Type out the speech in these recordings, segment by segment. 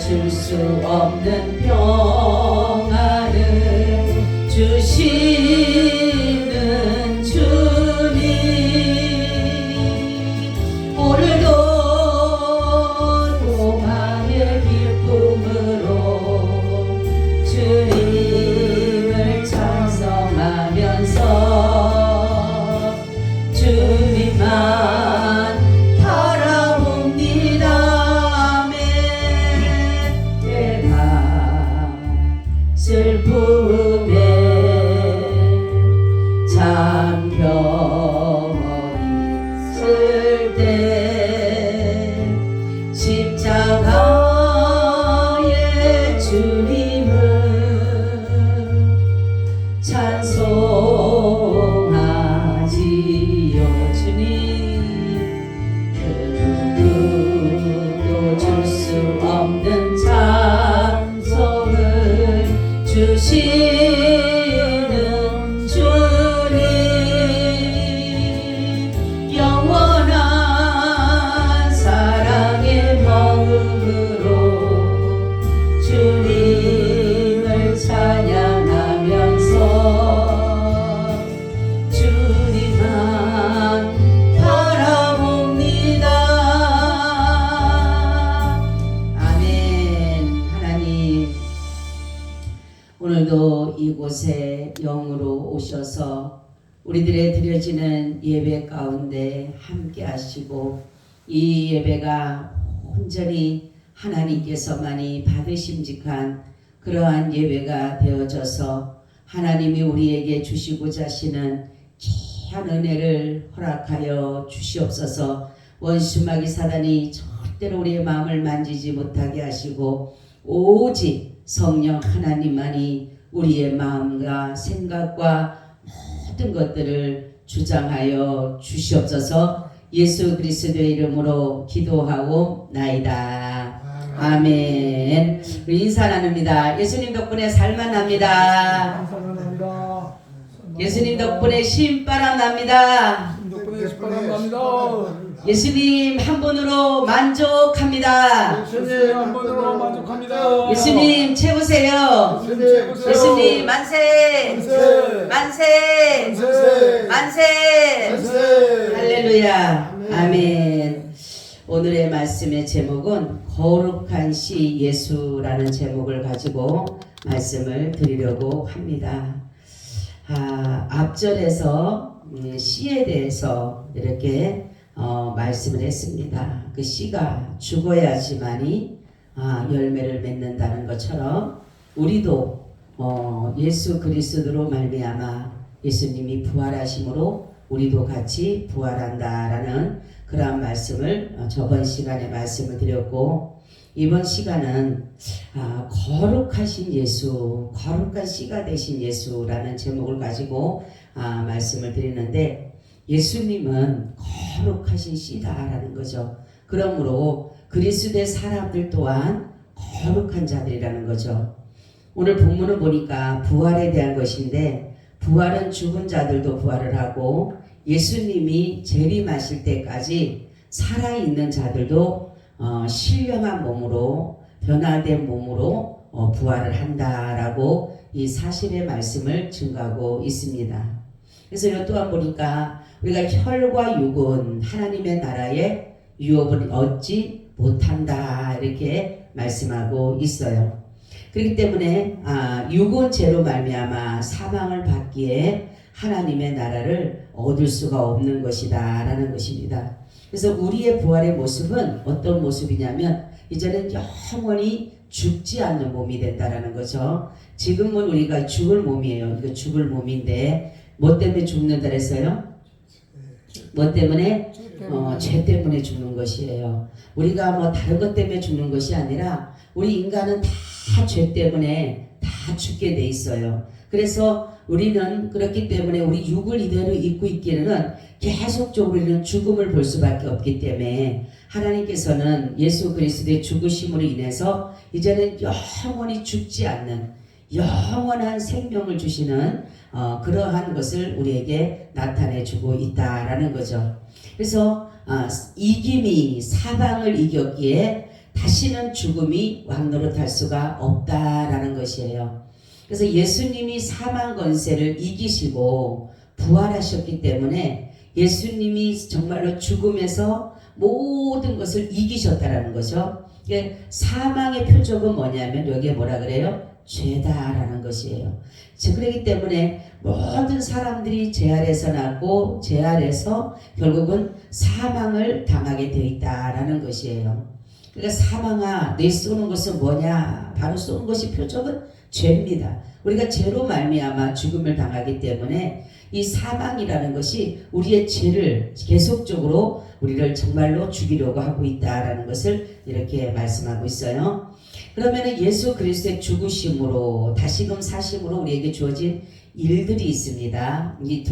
줄 수 없는 평안을 주시는 주님, 오늘도 동안의 기쁨으로 주님을 찬송하면서 주님만 바라봅니다. 아멘. 내가 슬픔에 잠겨 있을 때 십자가의 주님을 찬송하지요. 주님 그 누구도 줄 수 없는 찬송을 주시는 주님, 영원한 사랑의 마음으로 주님을 찬양하면서 주님만 바라봅니다. 아멘. 하나님, 오늘도 이곳에 영으로 오셔서 우리들의 드려지는 예배 가운데 함께 하시고 이 예배가 온전히 하나님께서만이 받으심직한 그러한 예배가 되어져서 하나님이 우리에게 주시고자 하시는 귀한 은혜를 허락하여 주시옵소서. 원수마귀 사단이 절대로 우리의 마음을 만지지 못하게 하시고 오직 성령 하나님만이 우리의 마음과 생각과 모든 것들을 주장하여 주시옵소서. 예수 그리스도의 이름으로 기도하고 나이다. 아멘. 우리 인사 나눕니다. 예수님 덕분에 살만합니다. 예수님 덕분에 신바람 납니다. 예수님 한 분으로 만족합니다. 예수님 한 분으로 만족합니다. 예수님 최고세요. 예수님 만세. 만세. 만세. 할렐루야. 아멘. 오늘의 말씀의 제목은 거룩한 시 예수라는 제목을 가지고 말씀을 드리려고 합니다. 앞절에서 씨에 대해서 이렇게 말씀을 했습니다. 그 씨가 죽어야지만이 열매를 맺는다는 것처럼 우리도 예수 그리스도로 말미암아 예수님이 부활하심으로 우리도 같이 부활한다라는 그러한 말씀을 저번 시간에 말씀을 드렸고, 이번 시간은 거룩하신 예수, 거룩한 씨가 되신 예수라는 제목을 가지고 말씀을 드리는데, 예수님은 거룩하신 씨다라는 거죠. 그러므로 그리스도의 사람들 또한 거룩한 자들이라는 거죠. 오늘 본문을 보니까 부활에 대한 것인데, 부활은 죽은 자들도 부활을 하고 예수님이 재림하실 때까지 살아있는 자들도 신령한 몸으로, 변화된 몸으로 부활을 한다라고 이 사실의 말씀을 증거하고 있습니다. 그래서 이것 또한 보니까 우리가 혈과 육은 하나님의 나라의 유업을 얻지 못한다 이렇게 말씀하고 있어요. 그렇기 때문에 육은 죄로 말미암아 사망을 받기에 하나님의 나라를 얻을 수가 없는 것이다 라는 것입니다. 그래서 우리의 부활의 모습은 어떤 모습이냐면 이제는 영원히 죽지 않는 몸이 된다라는 거죠. 지금은 우리가 죽을 몸이에요. 이거 죽을 몸인데 뭐 때문에 죽는다 그랬어요? 뭐 때문에? 죄 때문에 죽는 것이에요. 우리가 뭐 다른 것 때문에 죽는 것이 아니라 우리 인간은 다 죄 때문에 다 죽게 돼 있어요. 그래서 우리는 그렇기 때문에 우리 육을 이대로 입고 있기에는 계속적으로 우리는 죽음을 볼 수밖에 없기 때문에 하나님께서는 예수 그리스도의 죽으심으로 인해서 이제는 영원히 죽지 않는 영원한 생명을 주시는 그러한 것을 우리에게 나타내 주고 있다라는 거죠. 그래서 이김이 사방을 이겼기에 다시는 죽음이 왕노릇할 수가 없다라는 것이에요. 그래서 예수님이 사망 권세를 이기시고 부활하셨기 때문에 예수님이 정말로 죽음에서 모든 것을 이기셨다라는 거죠. 사망의 표적은 뭐냐면 여기에 뭐라 그래요? 죄다라는 것이에요. 그렇기 때문에 모든 사람들이 죄 아래서 났고 죄 아래서 결국은 사망을 당하게 되어 있다라는 것이에요. 그러니까 사망아 내 쏘는 것은 뭐냐? 바로 쏘는 것이 표적은 죄입니다. 우리가 죄로 말미암아 죽음을 당하기 때문에 이 사망이라는 것이 우리의 죄를 계속적으로 우리를 정말로 죽이려고 하고 있다라는 것을 이렇게 말씀하고 있어요. 그러면 예수 그리스도의 죽으심으로 다시금 사심으로 우리에게 주어진 일들이 있습니다. 이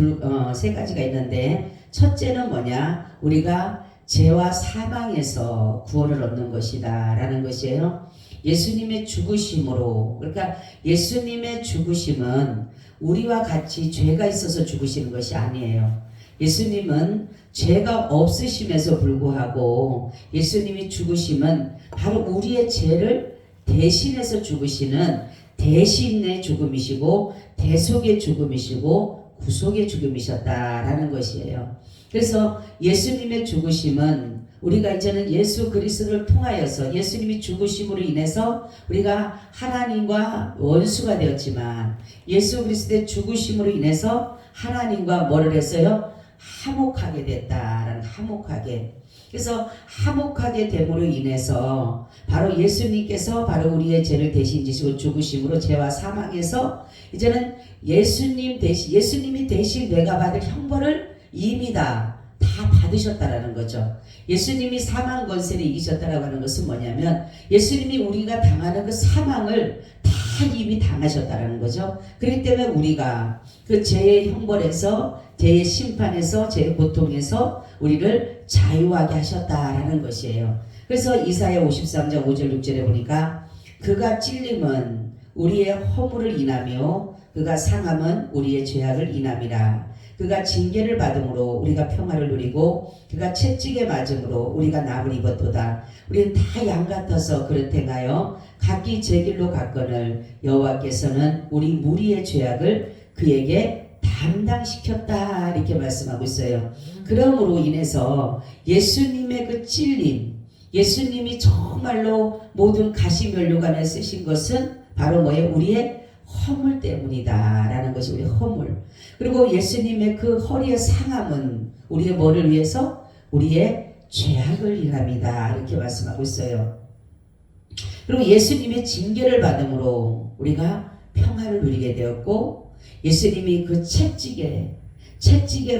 세 가지가 있는데 첫째는 뭐냐? 우리가 죄와 사망에서 구원을 얻는 것이다 라는 것이에요. 예수님의 죽으심으로, 그러니까 예수님의 죽으심은 우리와 같이 죄가 있어서 죽으시는 것이 아니에요. 예수님은 죄가 없으심에도 불구하고 예수님이 죽으심은 바로 우리의 죄를 대신해서 죽으시는 대신의 죽음이시고 대속의 죽음이시고 구속의 죽음이셨다라는 것이에요. 그래서 예수님의 죽으심은 우리가 이제는 예수 그리스도를 통하여서 예수님이 죽으심으로 인해서 우리가 하나님과 원수가 되었지만 예수 그리스도의 죽으심으로 인해서 하나님과 뭐를 했어요? 화목하게 됐다라는 화목하게. 그래서 화목하게 됨으로 인해서 바로 예수님께서 바로 우리의 죄를 대신 지시고 죽으심으로 죄와 사망에서 이제는 예수님이 대신 내가 받을 형벌을 이미 다 받으셨다라는 거죠. 예수님이 사망 권세를 이기셨다라고 하는 것은 뭐냐면 예수님이 우리가 당하는 그 사망을 다 이미 당하셨다라는 거죠. 그렇기 때문에 우리가 그 죄의 형벌에서 죄의 심판에서 죄의 고통에서 우리를 자유하게 하셨다라는 것이에요. 그래서 이사야 53장 5절 6절에 보니까 그가 찔림은 우리의 허물을 인하며 그가 상함은 우리의 죄악을 인함이라. 그가 징계를 받음으로 우리가 평화를 누리고 그가 채찍에 맞음으로 우리가 남을 입었도다. 우리는 다 양 같아서 그릇 행하여 각기 제 길로 갔거늘 여호와께서는 우리 무리의 죄악을 그에게 담당시켰다 이렇게 말씀하고 있어요. 그러므로 인해서 예수님의 그 찔림, 예수님이 정말로 모든 가시면류관을 쓰신 것은 바로 뭐예요? 우리의 허물 때문이다 라는 것이 우리의 허물. 그리고 예수님의 그 허리의 상함은 우리의 뭐를 위해서? 우리의 죄악을 인함이다 이렇게 말씀하고 있어요. 그리고 예수님의 징계를 받음으로 우리가 평화를 누리게 되었고 예수님이 그 채찍에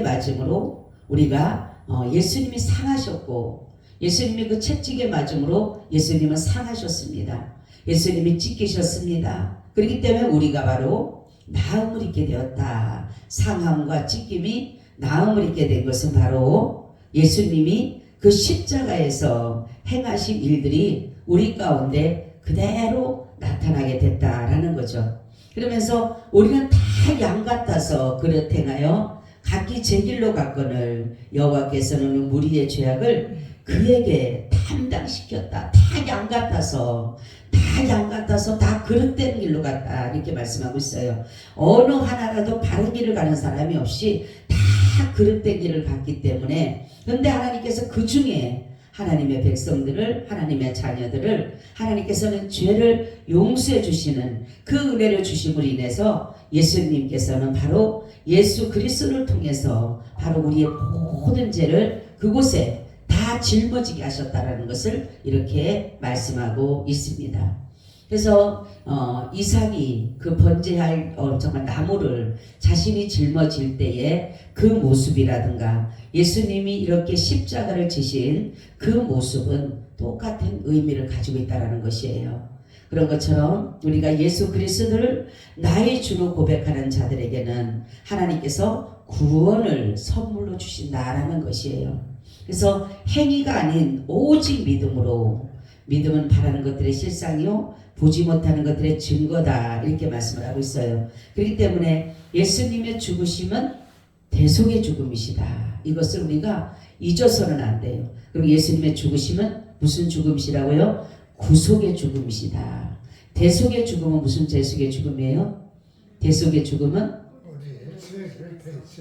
맞음으로 우리가 예수님이 상하셨고 예수님이 그 채찍에 맞음으로 예수님은 상하셨습니다. 예수님이 찢기셨습니다. 그렇기 때문에 우리가 바로 나음을 입게 되었다. 상함과 찢김이 나음을 입게 된 것은 바로 예수님이 그 십자가에서 행하신 일들이 우리 가운데 그대로 나타나게 됐다라는 거죠. 그러면서 우리는 다 양 같아서 그릇 행하여 각기 제 길로 갔거늘 여호와께서는 무리의 죄악을 그에게 담당시켰다. 다 양 같아서 다 그릇된 길로 갔다 이렇게 말씀하고 있어요. 어느 하나라도 바른 길을 가는 사람이 없이 다 그릇된 길을 갔기 때문에 그런데 하나님께서 그 중에 하나님의 백성들을 하나님의 자녀들을 하나님께서는 죄를 용서해 주시는 그 은혜를 주심으로 인해서 예수님께서는 바로 예수 그리스도를 통해서 바로 우리의 모든 죄를 그곳에 다 짊어지게 하셨다라는 것을 이렇게 말씀하고 있습니다. 그래서 이삭이 그 번제할 정말 나무를 자신이 짊어질 때의 그 모습이라든가 예수님이 이렇게 십자가를 지신 그 모습은 똑같은 의미를 가지고 있다는 것이에요. 그런 것처럼 우리가 예수 그리스도를 나의 주로 고백하는 자들에게는 하나님께서 구원을 선물로 주신다라는 것이에요. 그래서 행위가 아닌 오직 믿음으로, 믿음은 바라는 것들의 실상이요 보지 못하는 것들의 증거다 이렇게 말씀을 하고 있어요. 그렇기 때문에 예수님의 죽으심은 대속의 죽음이시다. 이것을 우리가 잊어서는 안 돼요. 그리고 예수님의 죽으심은 무슨 죽음이시라고요? 구속의 죽음이시다. 대속의 죽음은 무슨 대속의 죽음이에요? 대속의 죽음은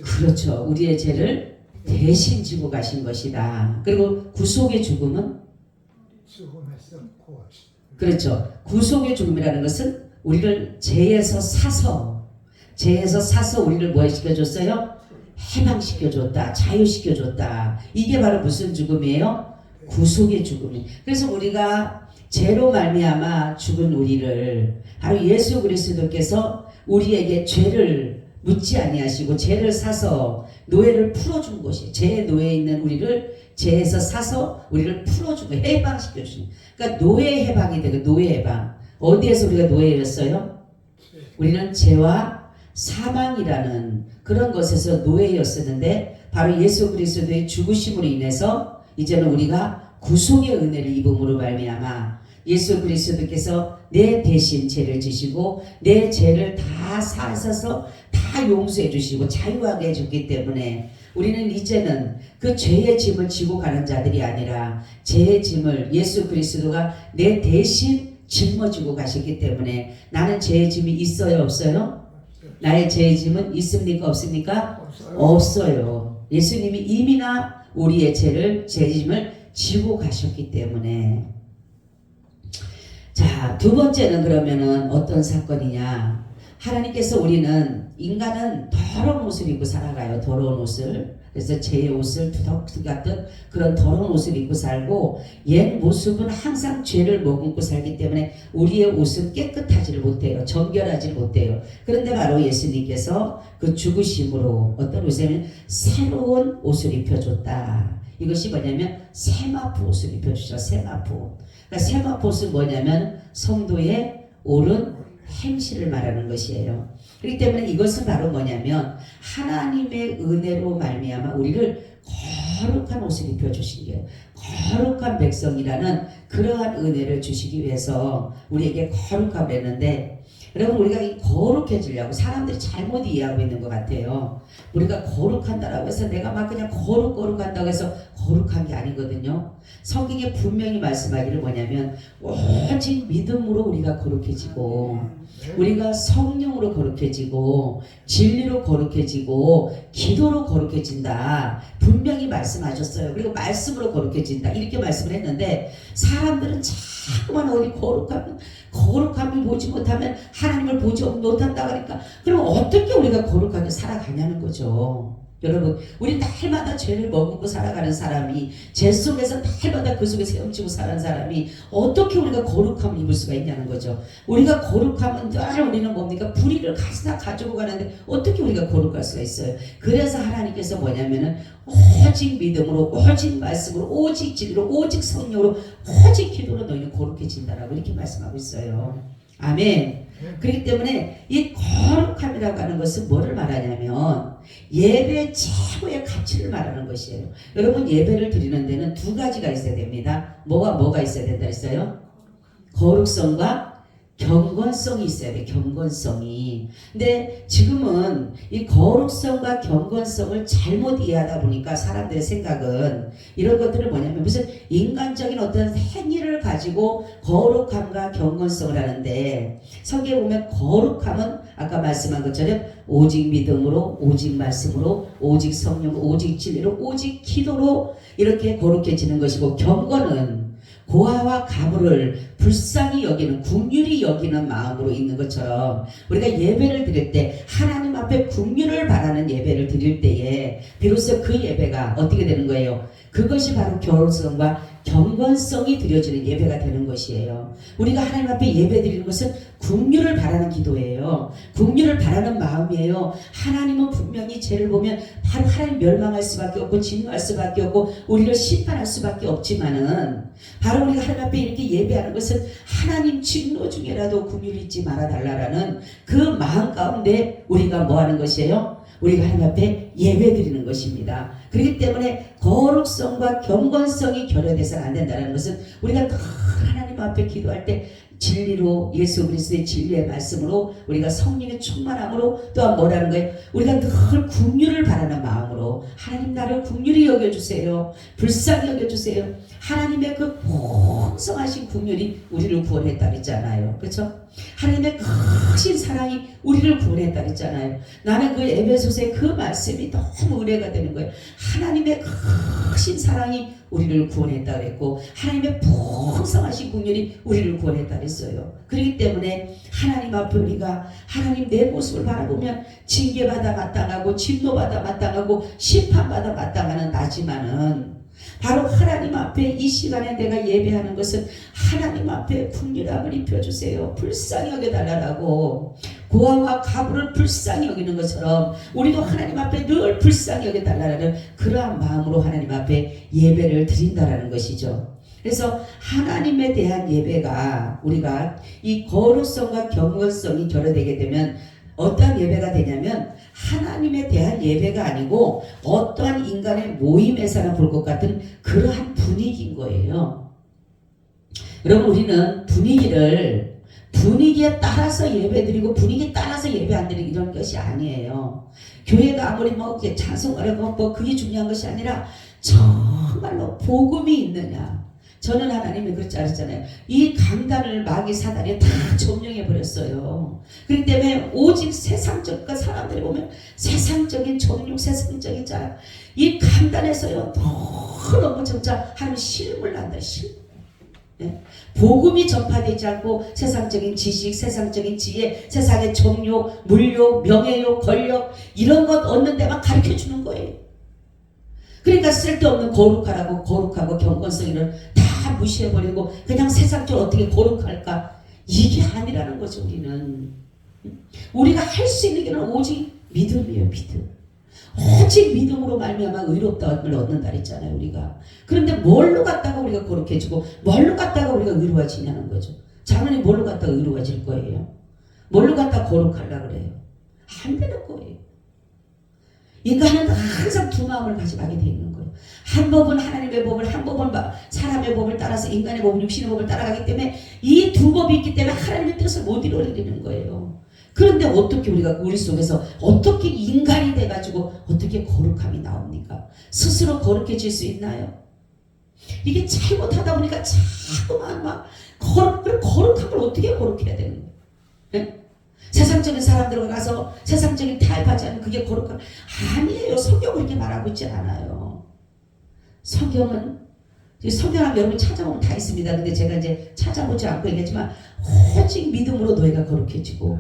그렇죠. 우리의 죄를 대신 지고 가신 것이다. 그리고 구속의 죽음은 그렇죠. 구속의 죽음이라는 것은 우리를 죄에서 사서 우리를 뭐 시켜줬어요? 해방시켜줬다. 자유시켜줬다. 이게 바로 무슨 죽음이에요? 구속의 죽음이. 그래서 우리가 죄로 말미암아 죽은 우리를 바로 예수 그리스도께서 우리에게 죄를 묻지 아니하시고 죄를 사서 노예를 풀어준 것이 죄의 노예에 있는 우리를 죄에서 사서 우리를 풀어주고 해방시켜 주신. 그러니까 노예 해방이 되고 노예 해방. 어디에서 우리가 노예였어요? 우리는 죄와 사망이라는 그런 것에서 노예였었는데 바로 예수 그리스도의 죽으심으로 인해서 이제는 우리가 구속의 은혜를 입음으로 말미암아 예수 그리스도께서 내 대신 죄를 지시고 내 죄를 다 사셔서 다 용서해 주시고 자유하게 해줬기 때문에 우리는 이제는 그 죄의 짐을 지고 가는 자들이 아니라 죄의 짐을 예수 그리스도가 내 대신 짊어지고 가셨기 때문에 나는 죄의 짐이 있어요 없어요? 나의 죄의 짐은 있습니까 없습니까? 없어요. 예수님이 이미나 우리의 죄의 짐을 지고 가셨기 때문에. 자, 두 번째는 그러면은 어떤 사건이냐? 하나님께서 우리는 인간은 더러운 옷을 입고 살아가요. 더러운 옷을. 그래서 죄의 옷을 투덕투덕 같은 그런 더러운 옷을 입고 살고 옛 모습은 항상 죄를 머금고 살기 때문에 우리의 옷은 깨끗하지를 못해요. 정결하지를 못해요. 그런데 바로 예수님께서 그 죽으심으로 어떤 옷에는 새로운 옷을 입혀줬다. 이것이 뭐냐면 세마포 옷을 입혀주죠. 세마포. 그러니까 세마포 옷은 뭐냐면 성도의 옳은 행실을 말하는 것이에요. 그렇기 때문에 이것은 바로 뭐냐면 하나님의 은혜로 말미암아 우리를 거룩한 옷을 입혀주신 거예요. 거룩한 백성이라는 그러한 은혜를 주시기 위해서 우리에게 거룩함을 했는데 여러분 우리가 이 거룩해지려고 사람들이 잘못 이해하고 있는 것 같아요. 우리가 거룩한다라고 해서 내가 막 그냥 거룩한다고 해서 거룩한 게 아니거든요. 성경에 분명히 말씀하기를 뭐냐면 오직 믿음으로 우리가 거룩해지고 우리가 성령으로 거룩해지고 진리로 거룩해지고 기도로 거룩해진다. 분명히 말씀하셨어요. 그리고 말씀으로 거룩해진다. 이렇게 말씀을 했는데 사람들은 자꾸만 어디 거룩함을 보지 못하면 하나님을 보지 못한다 그러니까 그럼 어떻게 우리가 거룩하게 살아가냐는 거죠. 여러분 우리 날마다 죄를 머금고 살아가는 사람이 죄 속에서 날마다 그 속에서 헤엄치고 사는 사람이 어떻게 우리가 거룩함을 입을 수가 있냐는 거죠. 우리가 거룩함은 늘 우리는 뭡니까? 불의를 가지고 가는데 어떻게 우리가 거룩할 수가 있어요. 그래서 하나님께서 뭐냐면은 오직 믿음으로 오직 말씀으로 오직 진리로 오직 성령으로 오직 기도로 너희는 거룩해진다라고 이렇게 말씀하고 있어요. 아멘. 그렇기 때문에 이 거룩함이라고 하는 것은 뭐를 말하냐면 예배 최고의 가치를 말하는 것이에요. 여러분 예배를 드리는 데는 두 가지가 있어야 됩니다. 뭐가 있어야 된다 했어요? 거룩성과 경건성이 있어야 돼. 경건성이. 근데 지금은 이 거룩성과 경건성을 잘못 이해하다 보니까 사람들의 생각은 이런 것들을 뭐냐면 무슨 인간적인 어떤 행위를 가지고 거룩함과 경건성을 하는데 성경에 보면 거룩함은 아까 말씀한 것처럼 오직 믿음으로 오직 말씀으로 오직 성령 오직 진리로 오직 기도로 이렇게 거룩해지는 것이고 경건은 고아와 가부를 불쌍히 여기는 긍휼히 여기는 마음으로 있는 것처럼 우리가 예배를 드릴 때 하나님 앞에 긍휼을 바라는 예배를 드릴 때에 비로소 그 예배가 어떻게 되는 거예요? 그것이 바로 거룩성과 경건성이 드려지는 예배가 되는 것이에요. 우리가 하나님 앞에 예배 드리는 것은 긍휼을 바라는 기도예요. 긍휼을 바라는 마음이에요. 하나님은 분명히 죄를 보면 바로 하나님 멸망할 수밖에 없고 진노할 수밖에 없고 우리를 심판할 수밖에 없지만은 바로 우리가 하나님 앞에 이렇게 예배하는 것은 하나님 진노 중에라도 긍휼 잊지 말아달라라는 그 마음 가운데 우리가 뭐 하는 것이에요? 우리가 하나님 앞에 예배 드리는 것입니다. 그렇기 때문에 거룩성과 경건성이 결여돼서는 안 된다는 것은 우리가 늘 하나님 앞에 기도할 때 진리로 예수 그리스도의 진리의 말씀으로 우리가 성령의 충만함으로 또한 뭐라는 거예요? 우리가 늘 긍휼을 바라는 마음으로 하나님 나를 긍휼히 여겨주세요. 불쌍히 여겨주세요. 하나님의 그 풍성하신 긍휼이 우리를 구원했다 그랬잖아요. 그렇죠? 하나님의 크신 사랑이 우리를 구원했다 그랬잖아요. 나는 그 에베소서의 그 말씀이 너무 은혜가 되는 거예요. 하나님의 크신 사랑이 우리를 구원했다 그랬고 하나님의 풍성하신 긍휼이 우리를 구원했다 그랬어요. 그렇기 때문에 하나님 앞에 우리가 하나님 내 모습을 바라보면 징계받아 마땅하고 진노받아 마땅하고 심판받아 마땅하는 나지만은 바로 하나님 앞에 이 시간에 내가 예배하는 것은 하나님 앞에 긍휼함을 입혀주세요. 불쌍히 여겨달라고 고아와 가부를 불쌍히 여기는 것처럼 우리도 하나님 앞에 늘 불쌍히 여겨달라는 그러한 마음으로 하나님 앞에 예배를 드린다라는 것이죠. 그래서 하나님에 대한 예배가 우리가 이 거룩성과 경건성이 결여되게 되면 어떠한 예배가 되냐면 하나님에 대한 예배가 아니고 어떠한 인간의 모임에서나 볼 것 같은 그러한 분위기인 거예요. 여러분 우리는 분위기에 따라서 예배드리고 분위기에 따라서 예배 안 드리고 이런 것이 아니에요. 교회가 아무리 뭐 찬송하려고 뭐 그게 중요한 것이 아니라 정말로 복음이 있느냐. 저는 하나님이 그렇지 않았잖아요. 이 강단을 마귀 사단이 다 점령해 버렸어요. 그렇기 때문에 오직 세상적 사람들이 보면 세상적인 정욕, 세상적인 자, 이 강단에서요 너무 진짜 하나님 실물 난다. 실물. 네? 복음이 전파되지 않고 세상적인 지식, 세상적인 지혜, 세상의 정욕, 물욕, 명예욕, 권력 이런 것 얻는 데만 가르쳐 주는 거예요. 그러니까 쓸데없는 거룩하라고 거룩하고 경건성이를 다 무시해버리고 그냥 세상적으로 어떻게 거룩할까? 이게 아니라는 거죠. 우리가 할 수 있는 게 오직 믿음이에요. 믿음. 오직 믿음으로 말미암아 의롭다함을 얻는다 했잖아요. 우리가. 그런데 뭘로 갖다가 우리가 거룩해지고 뭘로 갖다가 우리가 의로워지냐는 거죠. 장로님 뭘로 갖다가 의로워질 거예요? 뭘로 갖다가 거룩하려고 그래요? 안 되는 거예요. 인간은 항상 두 마음을 가져가게 돼 있는 거예요. 한 법은 하나님의 법을, 한 법은 사람의 법을 따라서 인간의 법을, 육신의 법을 따라가기 때문에 이 두 법이 있기 때문에 하나님의 뜻을 못 이루어내는 거예요. 그런데 어떻게 우리가 우리 속에서 어떻게 인간이 돼가지고 어떻게 거룩함이 나옵니까? 스스로 거룩해질 수 있나요? 이게 잘못하다 보니까 자꾸만 막 거룩함을 어떻게 거룩해야 되는 거예요? 네? 세상적인 사람들과 가서 세상적인 타협하지 않으면 그게 거룩함 아니에요. 성경은 그렇게 말하고 있지 않아요. 성경은 여러분 찾아보면 다 있습니다. 근데 제가 이제 찾아보지 않고 얘기했지만 오직 믿음으로 너희가 거룩해지고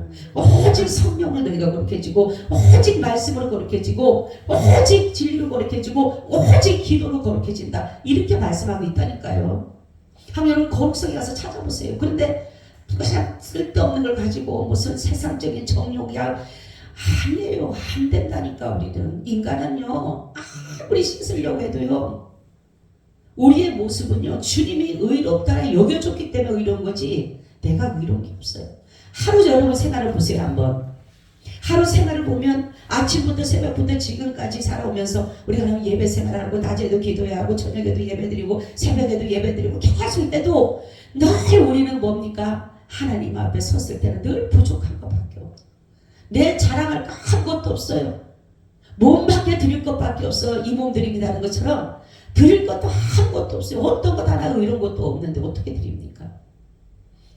오직 성령으로 너희가 거룩해지고 오직 말씀으로 거룩해지고 오직 진리로 거룩해지고 오직 기도로 거룩해진다. 이렇게 말씀하고 있다니까요. 한번 여러분 거룩성에 가서 찾아보세요. 그런데 그냥 쓸데없는 걸 가지고 무슨 세상적인 정욕이야 아니에요. 안 된다니까. 우리는 인간은요 아무리 씻으려고 해도요 우리의 모습은요 주님이 의롭다라 여겨줬기 때문에 의로운 거지 내가 의로운 게 없어요. 하루 여러분 생활을 보세요. 한번 하루 생활을 보면 아침부터 새벽부터 지금까지 살아오면서 우리가 하나님 예배 생활하고 낮에도 기도해야 하고 저녁에도 예배드리고 새벽에도 예배드리고 계속 때도 늘 우리는 뭡니까? 하나님 앞에 섰을 때는 늘 부족한 것밖에 없어요. 내 자랑할 거 아무것도 없어요. 몸밖에 드릴 것밖에 없어. 이 몸 드립니다는 것처럼 드릴 것도 아무것도 없어요. 어떤 것 하나 이런 것도 없는데 어떻게 드립니까?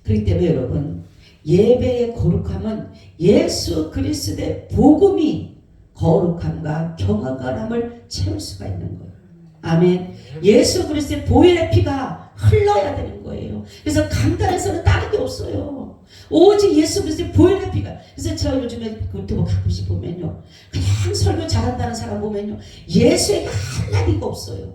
그렇기 때문에 여러분 예배의 거룩함은 예수 그리스도의 복음이 거룩함과 경건함을 채울 수가 있는 거예요. 아멘. 예수 그리스도의 보혈의 피가 흘러야 되는 거예요. 그래서 강단에서는 다른 게 없어요. 오직 예수 그리스도의 보혈의 피가. 그래서 제가 요즘에 유튜브 가끔씩 보면요, 그냥 설교 잘한다는 사람 보면요, 예수에게 한마디가 없어요.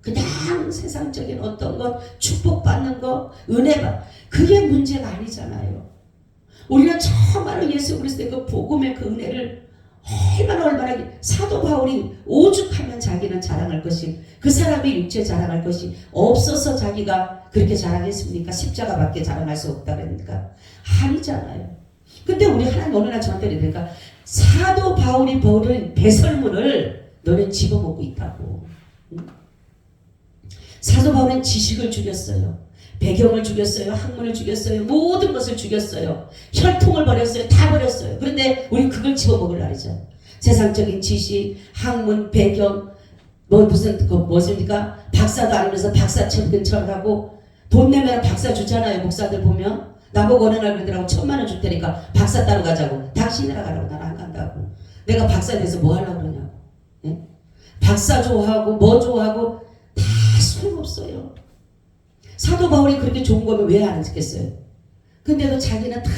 그냥 세상적인 어떤 것, 축복받는 것, 은혜받, 그게 문제가 아니잖아요. 우리는 정말로 예수 그리스도의 그 복음의 그 은혜를 얼마나 사도 바울이 오죽하면 자기는 자랑할 것이, 그 사람의 육체 자랑할 것이 없어서 자기가 그렇게 자랑했습니까? 십자가밖에 자랑할 수 없다 그러니까 아니잖아요. 근데 우리 하나님 어느 날 저한테 이러니까 사도 바울이 버린 배설물을 너는 집어먹고 있다고. 사도 바울은 지식을 죽였어요. 배경을 죽였어요. 학문을 죽였어요. 모든 것을 죽였어요. 혈통을 버렸어요. 다 버렸어요. 그런데 우리 그걸 집어먹을 날이죠. 세상적인 지식, 학문, 배경, 무엇입니까? 박사도 아니면서 박사처럼 근처를 하고 돈 내면 박사 주잖아요. 목사들 보면 나보고 어느 날 그러더라고. 1,000만 원 줄 테니까 박사 따로 가자고. 당신이라 가라고. 난 안 간다고. 내가 박사 돼서 뭐 하려고 그러냐고. 예? 박사 좋아하고 뭐 좋아하고 다 소용없어요. 사도 바울이 그렇게 좋은 거면 왜 안 했겠어요? 근데도 자기는 다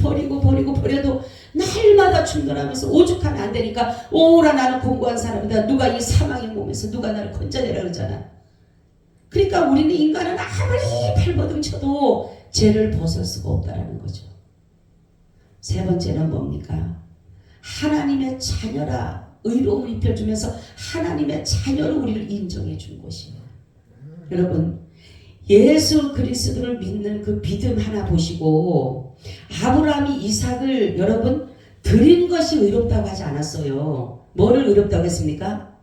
버려도 날마다 충돌하면서 오죽하면 안 되니까 오라 나는 공고한 사람이다. 누가 이 사망의 몸에서 누가 나를 건져내라 그러잖아. 그러니까 우리는 인간은 아무리 발버둥 쳐도 죄를 벗을 수가 없다라는 거죠. 세 번째는 뭡니까? 하나님의 자녀라 의로움을 입혀주면서 하나님의 자녀로 우리를 인정해 준 것이에요. 여러분 예수 그리스도를 믿는 그 믿음 하나 보시고 아브라함이 이삭을 여러분 드린 것이 의롭다고 하지 않았어요. 뭐를 의롭다고 했습니까?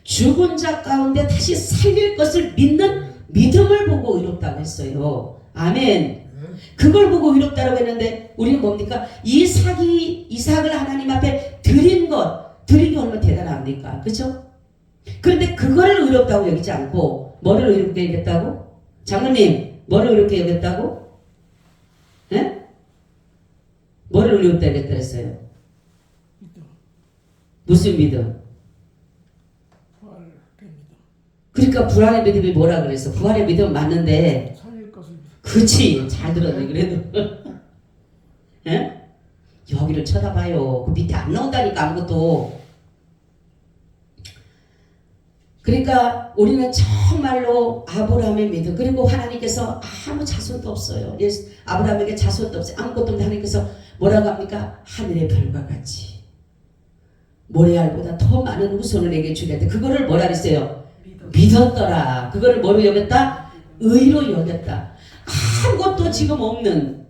죽은 자 가운데 다시 살릴 것을 믿는 믿음을 보고 의롭다고 했어요. 아멘. 그걸 보고 의롭다고 했는데 우리는 뭡니까? 이삭을 하나님 앞에 드린 게 얼마나 대단합니까? 그렇죠? 그런데 그거를 의롭다고 여기지 않고 뭐를 의롭게 여겼다고? 장로님, 뭐를 의롭게 여겼다고? 네? 뭐를 의롭게 여겼다 했어요? 무슨 믿음? 부활의 믿음. 그러니까 부활의 믿음이 뭐라 그랬어? 부활의 믿음 맞는데 살릴 것을 믿음. 그치 잘 들었네 그래도 예? 여기를 쳐다봐요. 그 밑에 안 나온다니까 아무것도. 그러니까 우리는 정말로 아브라함의 믿음 그리고 하나님께서 아무 자손도 없어요. 아브라함에게 자손도 없어요. 아무것도 없는데 하나님께서 뭐라고 합니까? 하늘의 별과 같이 모래알보다 더 많은 후손을 내게 주겠다. 그거를 뭐라 그랬어요? 믿었더라. 그거를 뭐로 여겼다? 의로 여겼다. 아무것도 지금 없는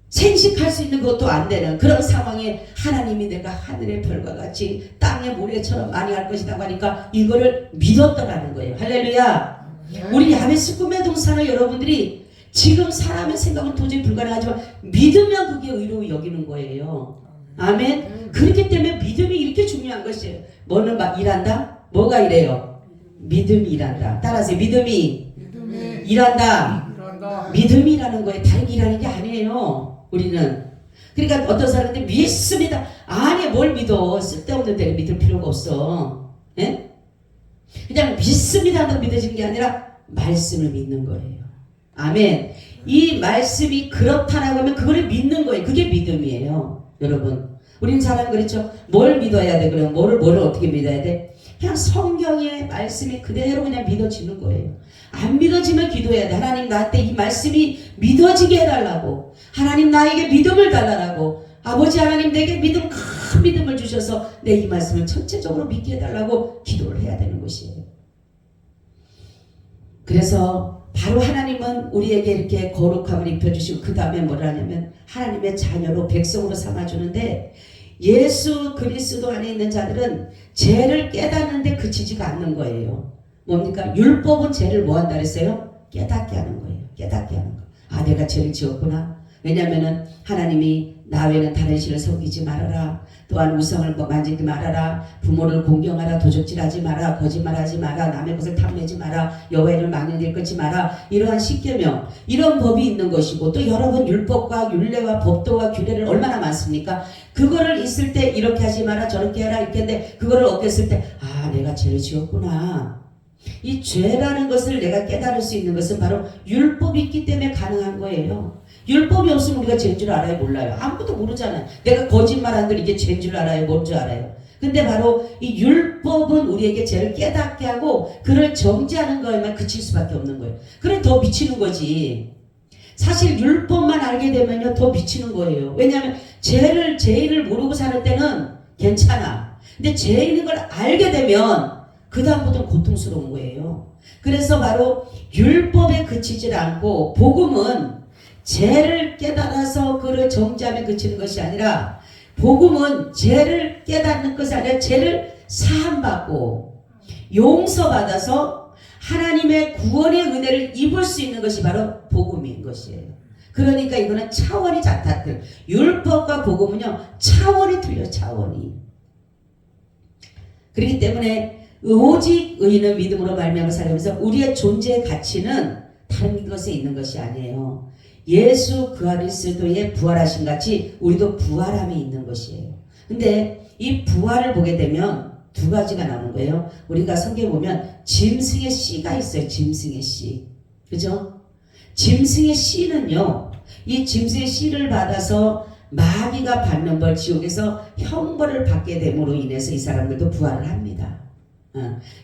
생식할 수 있는 것도 안 되는 그런 상황에 하나님이 내가 하늘의 별과 같이 땅의 모래처럼 많이 할 것이라고 하니까 이거를 믿었더라는 거예요. 할렐루야. 우리 야베스 꿈의 동산을 여러분들이 지금 사람의 생각은 도저히 불가능하지만 믿으면 그게 의로 여기는 거예요. 아멘. 그렇기 때문에 믿음이 이렇게 중요한 것이에요. 뭐는 막 일한다? 뭐가 이래요? 믿음이 일한다. 따라서 믿음이 일한다. 믿음이 일하는 거예요. 다른 일하는 게 아니에요. 우리는. 그러니까 어떤 사람한테 믿습니다. 아니 뭘 믿어. 쓸데없는 데를 믿을 필요가 없어. 예? 그냥 믿습니다도 믿어지는 게 아니라 말씀을 믿는 거예요. 아멘. 이 말씀이 그렇다라고 하면 그걸 믿는 거예요. 그게 믿음이에요. 여러분. 우리는 사람 그렇죠. 뭘 믿어야 돼? 그럼 뭐를 어떻게 믿어야 돼? 그냥 성경의 말씀이 그대로 그냥 믿어지는 거예요. 안 믿어지면 기도해야 돼. 하나님 나한테 이 말씀이 믿어지게 해달라고. 하나님 나에게 믿음을 달라고. 아버지 하나님 내게 큰 믿음을 주셔서 내 이 말씀을 전체적으로 믿게 해달라고 기도를 해야 되는 것이에요. 그래서 바로 하나님은 우리에게 이렇게 거룩함을 입혀주시고 그 다음에 뭐라 하냐면 하나님의 자녀로 백성으로 삼아주는데 예수 그리스도 안에 있는 자들은 죄를 깨닫는데 그치지가 않는 거예요. 뭡니까? 율법은 죄를 뭐 한다 그랬어요? 깨닫게 하는 거예요. 깨닫게 하는 거. 아 내가 죄를 지었구나. 왜냐하면은 하나님이 나 외에는 다른 신을 섬기지 말아라. 또한 우상을 만지지 말아라. 부모를 공경하라. 도적질하지 마라. 거짓말하지 마라. 남의 것을 탐내지 마라. 여호와를 망령될 끊지 마라. 이러한 십계명 이런 법이 있는 것이고 또 여러분 율법과 율례와 법도와 규례를 얼마나 많습니까? 그거를 있을 때 이렇게 하지 마라. 저렇게 해라. 이렇게 했는데 그거를 어겼을 때 아 내가 죄를 지었구나. 이 죄라는 것을 내가 깨달을 수 있는 것은 바로 율법이 있기 때문에 가능한 거예요. 율법이 없으면 우리가 죄인 줄 알아요? 몰라요? 아무것도 모르잖아요. 내가 거짓말한 걸 이게 죄인 줄 알아요? 뭔 줄 알아요? 근데 바로 이 율법은 우리에게 죄를 깨닫게 하고 그를 정죄하는 거에만 그칠 수밖에 없는 거예요. 그래 더 미치는 거지. 사실 율법만 알게 되면요 더 미치는 거예요. 왜냐하면 죄인을 모르고 사는 때는 괜찮아. 근데 죄인인 걸 알게 되면 그 다음부터는 고통스러운 거예요. 그래서 바로 율법에 그치질 않고 복음은 죄를 깨달아서 그를 정죄하며 그치는 것이 아니라 복음은 죄를 깨닫는 것이 아니라 죄를 사함받고 용서받아서 하나님의 구원의 은혜를 입을 수 있는 것이 바로 복음인 것이에요. 그러니까 이거는 차원이 같아요. 율법과 복음은요 차원이 틀려요. 차원이. 그렇기 때문에 오직 의인은 믿음으로 말미암아 살면서 우리의 존재의 가치는 다 다른 것에 있는 것이 아니에요. 예수 그리스도의 부활하신 같이 우리도 부활함이 있는 것이에요. 근데 이 부활을 보게 되면 두 가지가 나오는 거예요. 우리가 성경에 보면 짐승의 씨가 있어요. 짐승의 씨. 그죠? 짐승의 씨는요. 이 짐승의 씨를 받아서 마귀가 받는 벌, 지옥에서 형벌을 받게 됨으로 인해서 이 사람들도 부활을 합니다.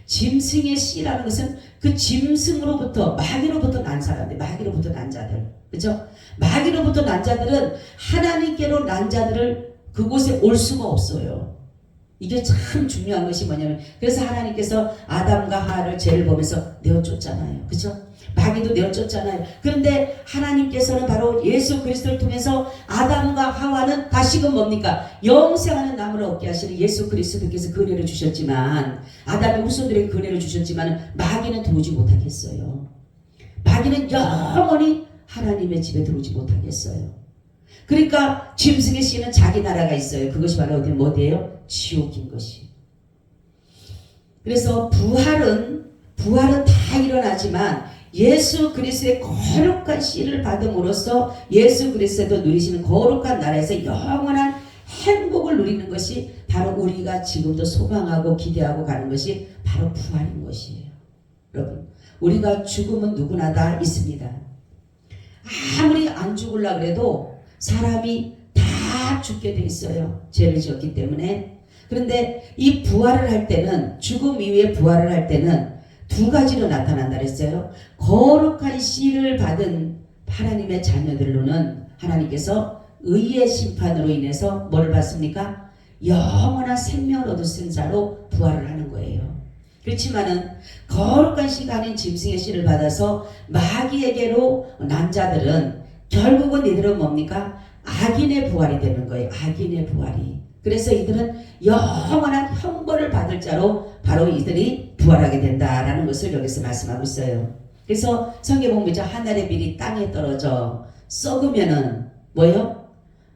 짐승의 씨라는 것은 그 짐승으로부터, 마귀로부터 난 사람들, 마귀로부터 난 자들. 그죠? 마귀로부터 난 자들은 하나님께로 난 자들을 그곳에 올 수가 없어요. 이게 참 중요한 것이 뭐냐면, 그래서 하나님께서 아담과 하와를 죄를 보면서 내어쫓잖아요. 그죠? 마귀도 내어쫓잖아요. 그런데 하나님께서는 바로 예수 그리스도를 통해서 아담과 하와는 다시금 뭡니까? 영생하는 나무를 얻게 하시는 예수 그리스도께서 그 은혜를 주셨지만, 아담의 후손들에게 그 은혜를 주셨지만 마귀는 들어오지 못하겠어요. 마귀는 영원히 하나님의 집에 들어오지 못하겠어요. 그러니까 짐승의 씨는 자기 나라가 있어요. 그것이 바로 어디예요? 지옥인 것이. 그래서 부활은 다 일어나지만 예수 그리스도의 거룩한 씨를 받음으로써 예수 그리스도도 누리시는 거룩한 나라에서 영원한 행복을 누리는 것이 바로 우리가 지금도 소망하고 기대하고 가는 것이 바로 부활인 것이에요. 여러분, 우리가 죽음은 누구나 다 있습니다. 아무리 안 죽으려고 해도 사람이 다 죽게 돼 있어요. 죄를 지었기 때문에. 그런데 이 부활을 할 때는, 죽음 이후에 부활을 할 때는 두 가지로 나타난다 그랬어요. 거룩한 씨를 받은 하나님의 자녀들로는 하나님께서 의의 심판으로 인해서 뭐를 받습니까? 영원한 생명을 얻은 자로 부활을 하는 거예요. 그렇지만은 거룩한 씨가 아닌 짐승의 씨를 받아서 마귀에게로 난 자들은 결국은 이들은 뭡니까? 악인의 부활이 되는 거예요. 악인의 부활이. 그래서 이들은 영원한 형벌을 받을 자로 바로 이들이 부활하게 된다라는 것을 여기서 말씀하고 있어요. 그래서 성경 보면 하늘의 빌이 땅에 떨어져 썩으면은 뭐예요?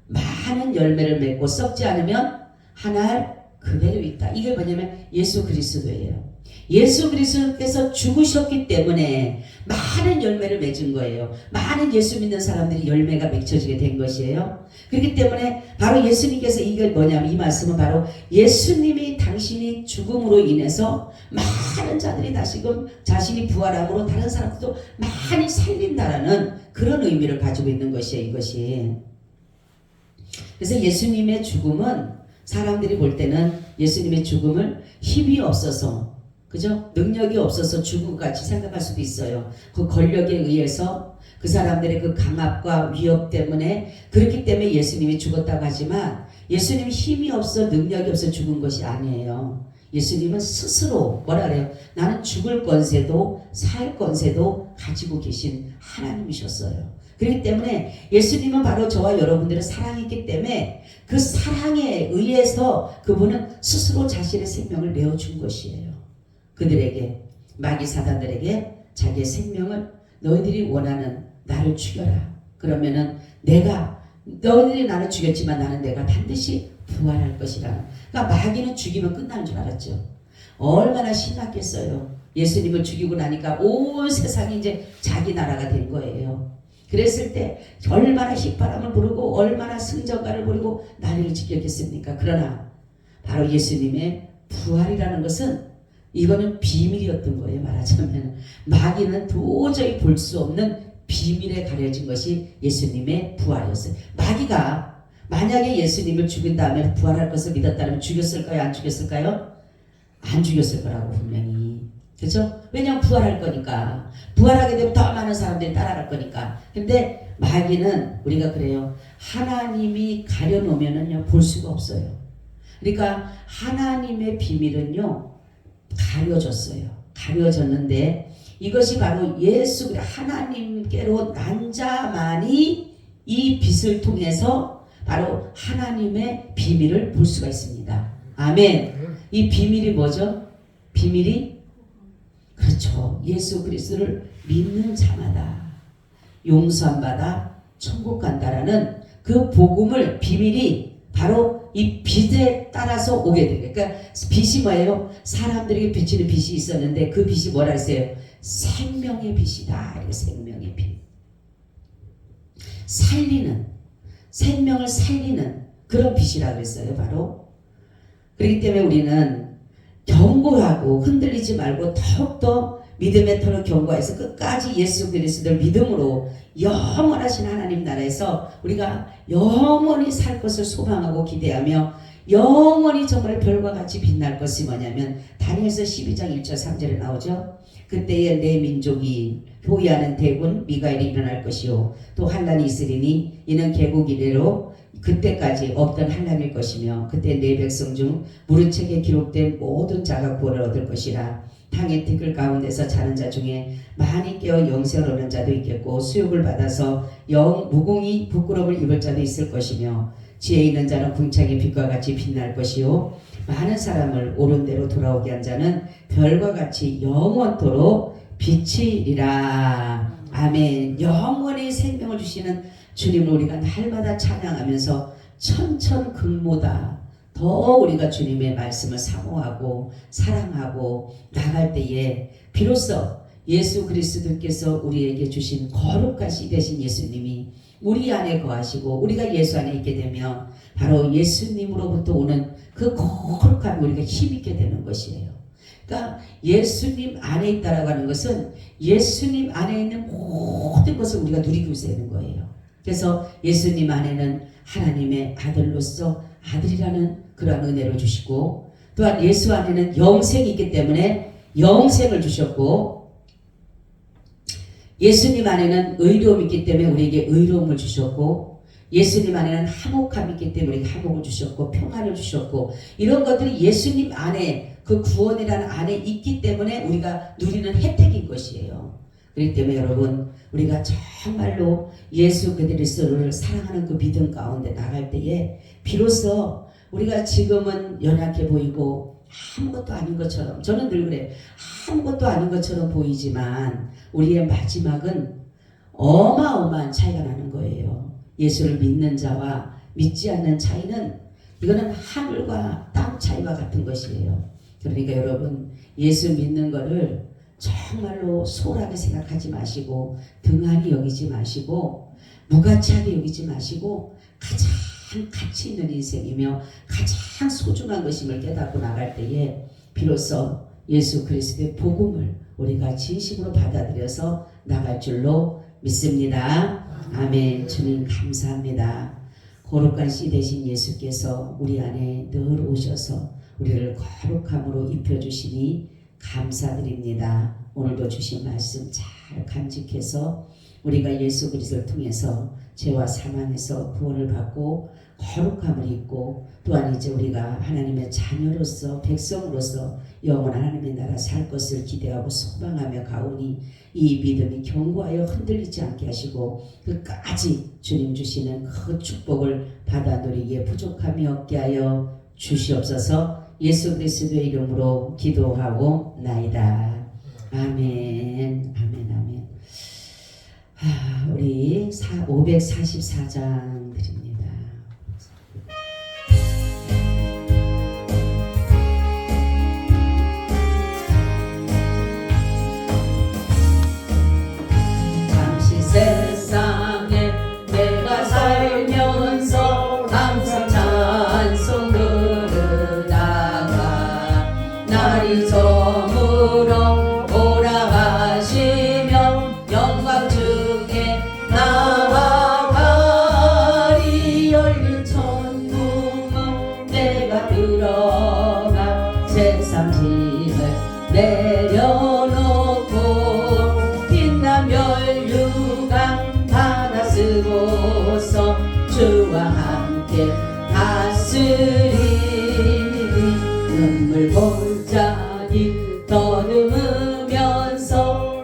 많은 열매를 맺고 썩지 않으면 하나 그대로 있다. 이게 뭐냐면 예수 그리스도예요. 예수 그리스도께서 죽으셨기 때문에 많은 열매를 맺은 거예요. 많은 예수 믿는 사람들이 열매가 맺혀지게 된 것이에요. 그렇기 때문에 바로 예수님께서 이게 뭐냐면, 이 말씀은 바로 예수님이 당신이 죽음으로 인해서 많은 자들이 다시금 자신이 부활함으로 다른 사람들도 많이 살린다라는 그런 의미를 가지고 있는 것이에요. 이것이. 그래서 예수님의 죽음은 사람들이 볼 때는 예수님의 죽음을 힘이 없어서, 그죠? 능력이 없어서 죽은 것 같이 생각할 수도 있어요. 그 권력에 의해서 그 사람들의 그 강압과 위협 때문에, 그렇기 때문에 예수님이 죽었다고 하지만 예수님이 힘이 없어 능력이 없어 죽은 것이 아니에요. 예수님은 스스로 뭐라 그래요? 나는 죽을 권세도 살 권세도 가지고 계신 하나님이셨어요. 그렇기 때문에 예수님은 바로 저와 여러분들의 사랑이기 때문에 그 사랑에 의해서 그분은 스스로 자신의 생명을 내어준 것이에요. 그들에게, 마귀 사단들에게 자기의 생명을, 너희들이 원하는 나를 죽여라. 그러면은 너희들이 나를 죽였지만 나는 내가 반드시 부활할 것이라. 그러니까 마귀는 죽이면 끝나는 줄 알았죠. 얼마나 신났겠어요. 예수님을 죽이고 나니까 온 세상이 이제 자기 나라가 된 거예요. 그랬을 때 얼마나 휘파람을 부르고 얼마나 승전가를 부르고 난리를 지켰겠습니까? 그러나 바로 예수님의 부활이라는 것은 이거는 비밀이었던 거예요. 말하자면 마귀는 도저히 볼 수 없는 비밀에 가려진 것이 예수님의 부활이었어요. 마귀가 만약에 예수님을 죽인 다음에 부활할 것을 믿었다면 죽였을까요? 안 죽였을까요? 안 죽였을 거라고 분명히. 그렇죠? 왜냐하면 부활할 거니까. 부활하게 되면 더 많은 사람들이 따라갈 거니까. 근데 마귀는 우리가 그래요. 하나님이 가려놓으면은요 볼 수가 없어요. 그러니까 하나님의 비밀은요 가려졌어요. 가려졌는데 이것이 바로 예수 하나님께로 난 자만이 이 빛을 통해서 바로 하나님의 비밀을 볼 수가 있습니다. 아멘. 이 비밀이 뭐죠? 비밀이 그렇죠. 예수 그리스도를 믿는 자마다 용서함 받아 천국 간다라는 그 복음을, 비밀이 바로 이 빛에 따라서 오게 되는 거예요. 그러니까 빛이 뭐예요? 사람들에게 비치는 빛이 있었는데 그 빛이 뭐라 했어요? 생명의 빛이다. 이렇게 생명의 빛. 살리는, 생명을 살리는 그런 빛이라고 그랬어요. 바로. 그렇기 때문에 우리는 경고하고 흔들리지 말고 더욱더 믿음의 터를 경고해서 끝까지 예수 그리스도를 믿음으로 영원하신 하나님 나라에서 우리가 영원히 살 것을 소망하고 기대하며 영원히 정말 별과 같이 빛날 것이 뭐냐면 다니엘서 12장 1절 3절에 나오죠. 그때에 내 민족이 호위하는 대군 미가엘이 일어날 것이요 또 환란이 있으리니 이는 개국 이래로 그때까지 없던 환란일 것이며 그때 내 백성 중 무릇 책에 기록된 모든 자가 구원을 얻을 것이라. 땅의 티끌 가운데서 자는 자 중에 많이 깨어 영생을 얻는 자도 있겠고 수욕을 받아서 무공히 부끄러움을 입을 자도 있을 것이며 지혜 있는 자는 궁창의 빛과 같이 빛날 것이요 많은 사람을 옳은 대로 돌아오게 한 자는 별과 같이 영원토록 빛이리라. 아멘. 영원히 생명을 주시는 주님을 우리가 날마다 찬양하면서 천천긍모다 더 우리가 주님의 말씀을 사모하고 사랑하고 나갈 때에 비로소 예수 그리스도께서 우리에게 주신 거룩하시 되신 예수님이 우리 안에 거하시고 우리가 예수 안에 있게 되면 바로 예수님으로부터 오는 그 거룩함이 우리가 힘있게 되는 것이에요. 그러니까 예수님 안에 있다라고 하는 것은 예수님 안에 있는 모든 것을 우리가 누리고 있어야 되는 거예요. 그래서 예수님 안에는 하나님의 아들로서 아들이라는 그러한 은혜를 주시고 또한 예수 안에는 영생이 있기 때문에 영생을 주셨고 예수님 안에는 의로움이 있기 때문에 우리에게 의로움을 주셨고 예수님 안에는 화목함이 있기 때문에 우리에게 화목을 주셨고 평안을 주셨고 이런 것들이 예수님 안에 그 구원이라는 안에 있기 때문에 우리가 누리는 혜택인 것이에요. 그렇기 때문에 여러분 우리가 정말로 예수 그리스도를 사랑하는 그 믿음 가운데 나갈 때에 비로소 우리가 지금은 연약해 보이고 아무것도 아닌 것처럼 저는 늘 그래 아무것도 아닌 것처럼 보이지만 우리의 마지막은 어마어마한 차이가 나는 거예요. 예수를 믿는 자와 믿지 않는 차이는 이거는 하늘과 땅 차이와 같은 것이에요. 그러니까 여러분 예수 믿는 거를 정말로 소홀하게 생각하지 마시고 등한히 여기지 마시고 무가치하게 여기지 마시고 가장 가치 있는 인생이며 가장 소중한 것임을 깨닫고 나갈 때에 비로소 예수 그리스도의 복음을 우리가 진심으로 받아들여서 나갈 줄로 믿습니다. 아멘. 주님 감사합니다. 거룩한 씨 되신 예수께서 우리 안에 늘 오셔서 우리를 거룩함으로 입혀주시니 감사드립니다. 오늘도 주신 말씀 잘 간직해서 우리가 예수 그리스도를 통해서 죄와 사망에서 구원을 받고 거룩함을 입고 또한 이제 우리가 하나님의 자녀로서 백성으로서 영원한 하나님의 나라 살 것을 기대하고 소망하며 가오니 이 믿음이 견고하여 흔들리지 않게 하시고 끝까지 주님 주시는 그 축복을 받아 누리기에 부족함이 없게 하여 주시옵소서. 예수 그리스도의 이름으로 기도하고 나이다. 아멘. 아멘. 아멘. 우리 544장 드립니다. 잠시 세상에 내가 살면서 항상 찬송 부르다가 날이 저물어 오라 하시며 영광 중에 나아가리. 열린 천국은 내가 들어가 세상 짐을 내려놓고 빛난 멸류관 받아쓰고서 주와 함께 다스리리. 눈물 골짜기 더듬으면서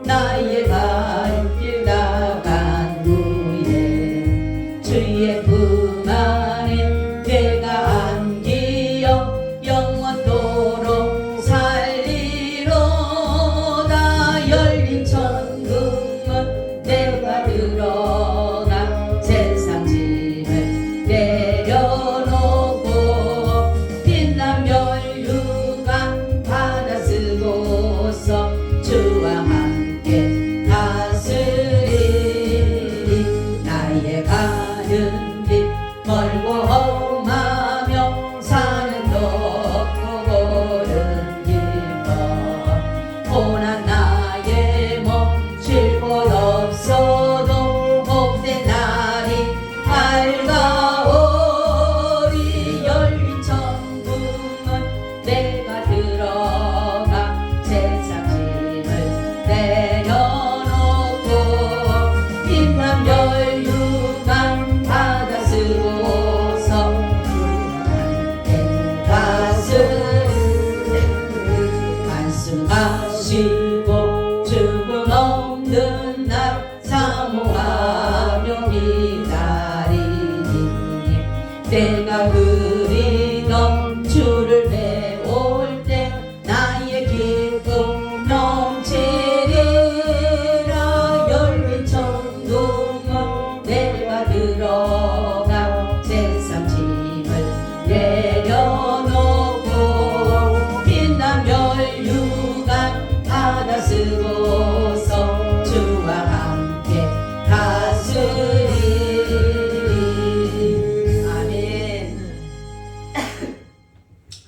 나의 발길 나간 후에 주의 품 안에 내가 안기어 영원토록 살리로다. 열린 천국은 내가 들어가 세상 짐을 내려놓고 없는 날 사모하며 기다리니 때가 그리 넘주를 배울 때 나의 기쁨 넘치리라. 열린 천둥은 내가 들어가 세상 짐을 내려놓고 빛난 멸류관 받아 쓰고서 주와 함께 다스리리. 아멘.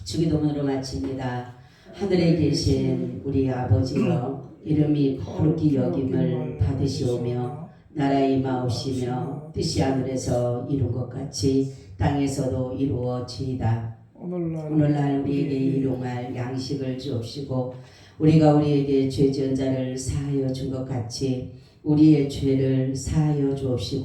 주기도문으로 마칩니다. 하늘에 계신 우리 아버지여, 이름이 거룩히 여김을 받으시오며 나라에 임하옵시며 뜻이 하늘에서 이룬 것 같이 땅에서도 이루어지이다. 오늘날 우리에게 일용할 양식을 주옵시고 우리가 우리에게 죄 지은 자를 사하여 준 것 같이 우리의 죄를 사하여 주옵시고